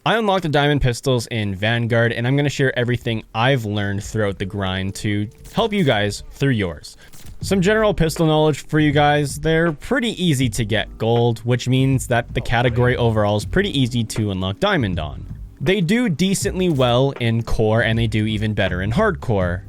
I unlocked the diamond pistols in Vanguard, and I'm going to share everything I've learned throughout the grind to help you guys through yours. Some general pistol knowledge for you guys. They're pretty easy to get gold, which means that the category overall is pretty easy to unlock diamond on. They do decently well in core, and they do even better in hardcore.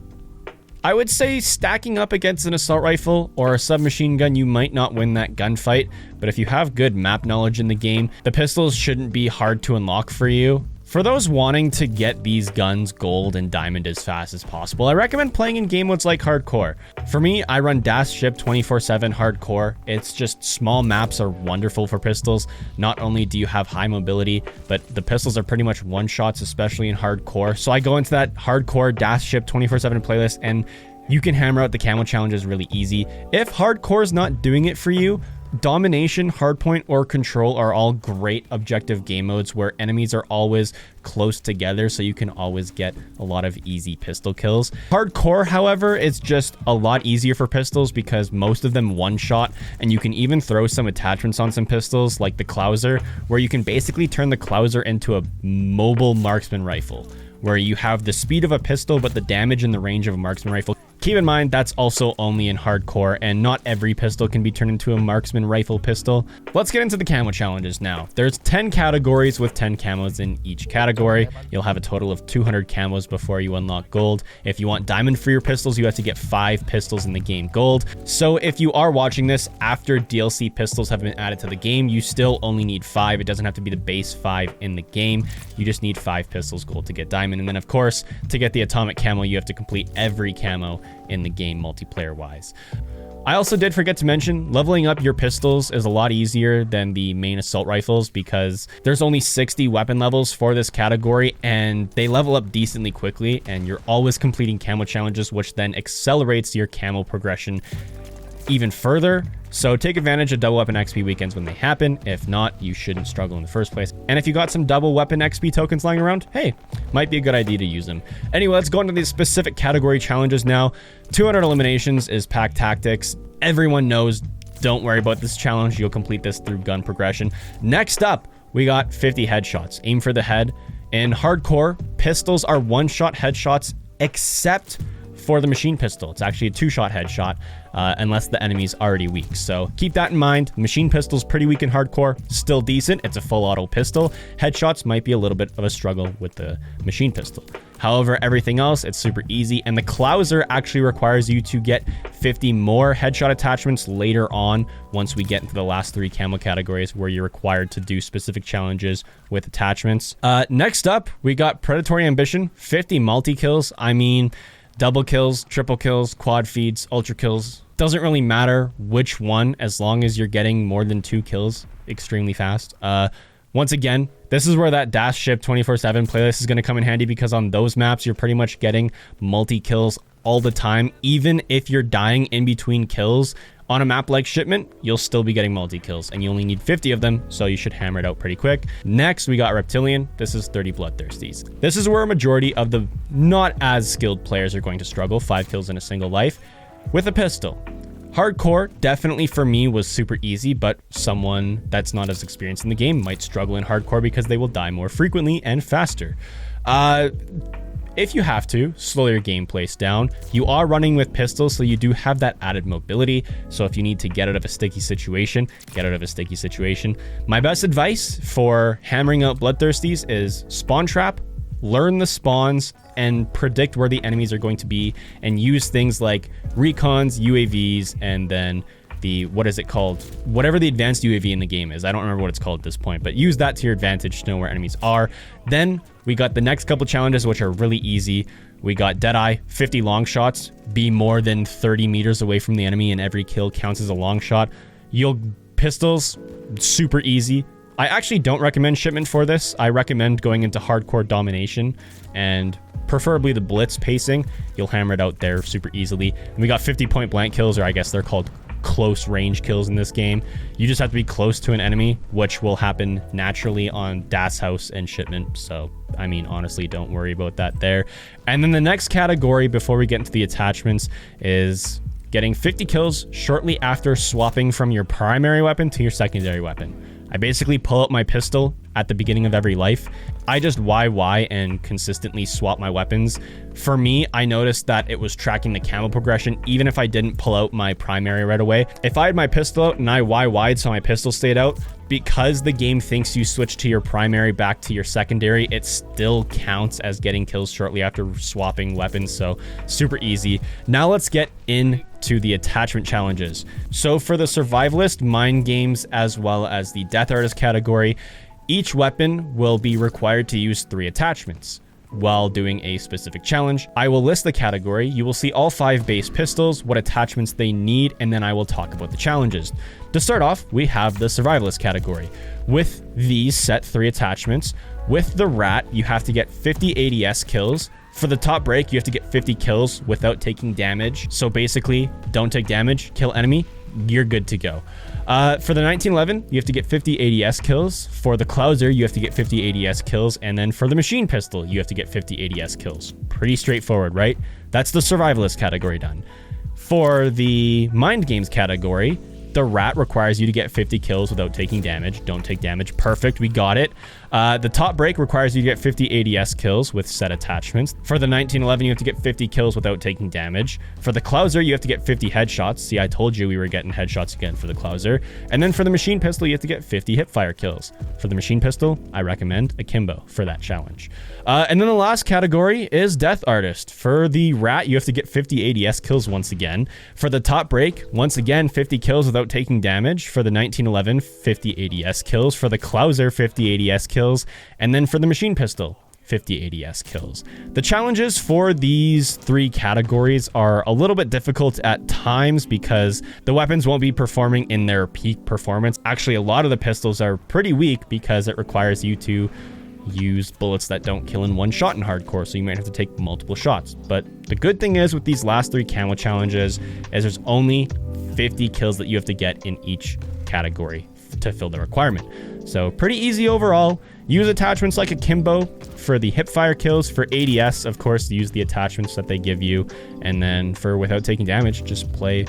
I would say stacking up against an assault rifle or a submachine gun, you might not win that gunfight, but if you have good map knowledge in the game, the pistols shouldn't be hard to unlock for you. For those wanting to get these guns gold and diamond as fast as possible, I recommend playing in game modes like hardcore. For me, I run dash ship 24/7 hardcore. It's just small maps are wonderful for pistols. Not only do you have high mobility, but the pistols are pretty much one shots, especially in hardcore. So I go into that hardcore dash ship 24/7 playlist, and you can hammer out the camo challenges really easy. If hardcore is not doing it for you, domination, hardpoint, or control are all great objective game modes where enemies are always close together, so you can always get a lot of easy pistol kills. Hardcore, however, is just a lot easier for pistols because most of them one shot, and you can even throw some attachments on some pistols like the Clouser, where you can basically turn the Clouser into a mobile marksman rifle, where you have the speed of a pistol but the damage and the range of a marksman rifle. Keep in mind, that's also only in hardcore, and not every pistol can be turned into a marksman rifle pistol. Let's get into the camo challenges now. There's 10 categories with 10 camos in each category. You'll have a total of 200 camos before you unlock gold. If you want diamond for your pistols, you have to get 5 pistols in the game gold. So if you are watching this after DLC pistols have been added to the game, you still only need 5. It doesn't have to be the base 5 in the game. You just need 5 pistols gold to get diamond. And then of course, to get the atomic camo, you have to complete every camo in the game multiplayer wise. I also did forget to mention, leveling up your pistols is a lot easier than the main assault rifles because there's only 60 weapon levels for this category, and they level up decently quickly, and you're always completing camo challenges, which then accelerates your camo progression even further. So take advantage of double weapon XP weekends when they happen. If not, you shouldn't struggle in the first place. And if you got some double weapon XP tokens lying around, hey, might be a good idea to use them. Anyway, let's go into these specific category challenges now. 200 eliminations is pack tactics. Everyone knows, don't worry about this challenge. You'll complete this through gun progression. Next up, we got 50 headshots. Aim for the head. In hardcore, pistols are one-shot headshots except for the machine pistol. It's actually a 2-shot headshot unless the enemy's already weak. So keep that in mind. Machine pistol's pretty weak in hardcore, still decent. It's a full auto pistol. Headshots might be a little bit of a struggle with the machine pistol. However, everything else, it's super easy. And the Clouser actually requires you to get 50 more headshot attachments later on once we get into the last 3 camo categories where you're required to do specific challenges with attachments. Next up, we got Predatory Ambition, 50 multi-kills. I mean, double kills, triple kills, quad feeds, ultra kills. Doesn't really matter which one as long as you're getting more than 2 kills extremely fast. Once again, this is where that dash ship 24/7 playlist is going to come in handy because on those maps, you're pretty much getting multi-kills all the time. Even if you're dying in between kills on a map like Shipment, you'll still be getting multi-kills, and you only need 50 of them, so you should hammer it out pretty quick. Next, we got Reptilian. This is 30 Bloodthirsties. This is where a majority of the not as skilled players are going to struggle. 5 kills in a single life with a pistol. Hardcore, definitely for me, was super easy, but someone that's not as experienced in the game might struggle in hardcore because they will die more frequently and faster. If you have to, slow your gameplay down. You are running with pistols, so you do have that added mobility. So if you need to get out of a sticky situation, get out of a sticky situation. My best advice for hammering out Bloodthirsties is spawn trap, learn the spawns, and predict where the enemies are going to be, and use things like recons, UAVs, and then the, what is it called? Whatever the advanced UAV in the game is. I don't remember what it's called at this point, but use that to your advantage to know where enemies are. Then we got the next couple challenges, which are really easy. We got Deadeye, 50 long shots. Be more than 30 meters away from the enemy, and every kill counts as a long shot. Pistols, super easy. I actually don't recommend Shipment for this. I recommend going into hardcore domination and preferably the blitz pacing. You'll hammer it out there super easily. And we got 50 point blank kills, or I guess they're called close range kills in this game. You just have to be close to an enemy, which will happen naturally on Das House and Shipment. So, I mean, honestly, don't worry about that there. And then the next category before we get into the attachments is getting 50 kills shortly after swapping from your primary weapon to your secondary weapon. I basically pull out my pistol at the beginning of every life. I just YY and consistently swap my weapons. For me, I noticed that it was tracking the camo progression even if I didn't pull out my primary right away. If I had my pistol out and I YY'd so my pistol stayed out, because the game thinks you switch to your primary back to your secondary, it still counts as getting kills shortly after swapping weapons, so super easy. Now let's get into the attachment challenges. So for the Survivalist, Mindgames, as well as the Death Artist category, each weapon will be required to use 3 attachments. While doing a specific challenge, I will list the category, you will see all 5 base pistols, what attachments they need, and then I will talk about the challenges. To start off, we have the Survivalist category. With these set 3 attachments, with the Rat, you have to get 50 ADS kills. For the top break, you have to get 50 kills without taking damage. So basically, don't take damage, kill enemy, you're good to go. For the 1911, you have to get 50 ADS kills. For the Clouser, you have to get 50 ADS kills. And then for the machine pistol, you have to get 50 ADS kills. Pretty straightforward, right? That's the Survivalist category done. For the Mindgames category, the Rat requires you to get 50 kills without taking damage. Don't take damage. Perfect. We got it. The top break requires you to get 50 ADS kills with set attachments. For the 1911, you have to get 50 kills without taking damage. For the Clouser, you have to get 50 headshots. See, I told you we were getting headshots again for the Clouser. And then for the machine pistol, you have to get 50 hipfire kills. For the machine pistol, I recommend Akimbo for that challenge. And then the last category is Death Artist. For the Rat, you have to get 50 ADS kills once again. For the top break, once again, 50 kills without taking damage. For the 1911, 50 ADS kills. For the Clouser, 50 ADS kills. And then for the machine pistol, 50 ADS kills. The challenges for these 3 categories are a little bit difficult at times because the weapons won't be performing in their peak performance. Actually, a lot of the pistols are pretty weak because it requires you to use bullets that don't kill in one shot in hardcore, so you might have to take multiple shots. But the good thing is with these last 3 camo challenges is there's only 50 kills that you have to get in each category to fill the requirement. So pretty easy overall. Use attachments like Akimbo for the hipfire kills. For ADS, of course, use the attachments that they give you. And then for without taking damage, just play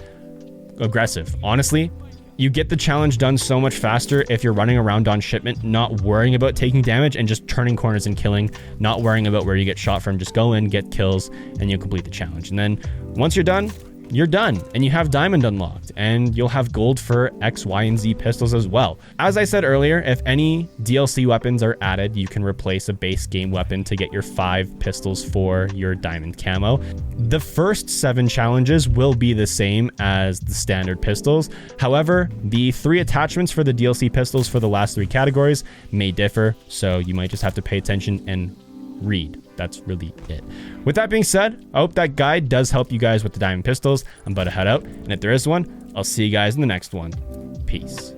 aggressive. Honestly, you get the challenge done so much faster if you're running around on shipment, not worrying about taking damage and just turning corners and killing, not worrying about where you get shot from. Just go in, get kills, and you'll complete the challenge. And then once you're done, and you have diamond unlocked, and you'll have gold for X, Y, and Z pistols as well. As I said earlier, if any DLC weapons are added, you can replace a base game weapon to get your 5 pistols for your diamond camo. The first 7 challenges will be the same as the standard pistols. However, the 3 attachments for the DLC pistols for the last 3 categories may differ, so you might just have to pay attention and read. That's really it. With that being said, I hope that guide does help you guys with the diamond pistols. I'm about to head out, and if there is one, I'll see you guys in the next one. Peace.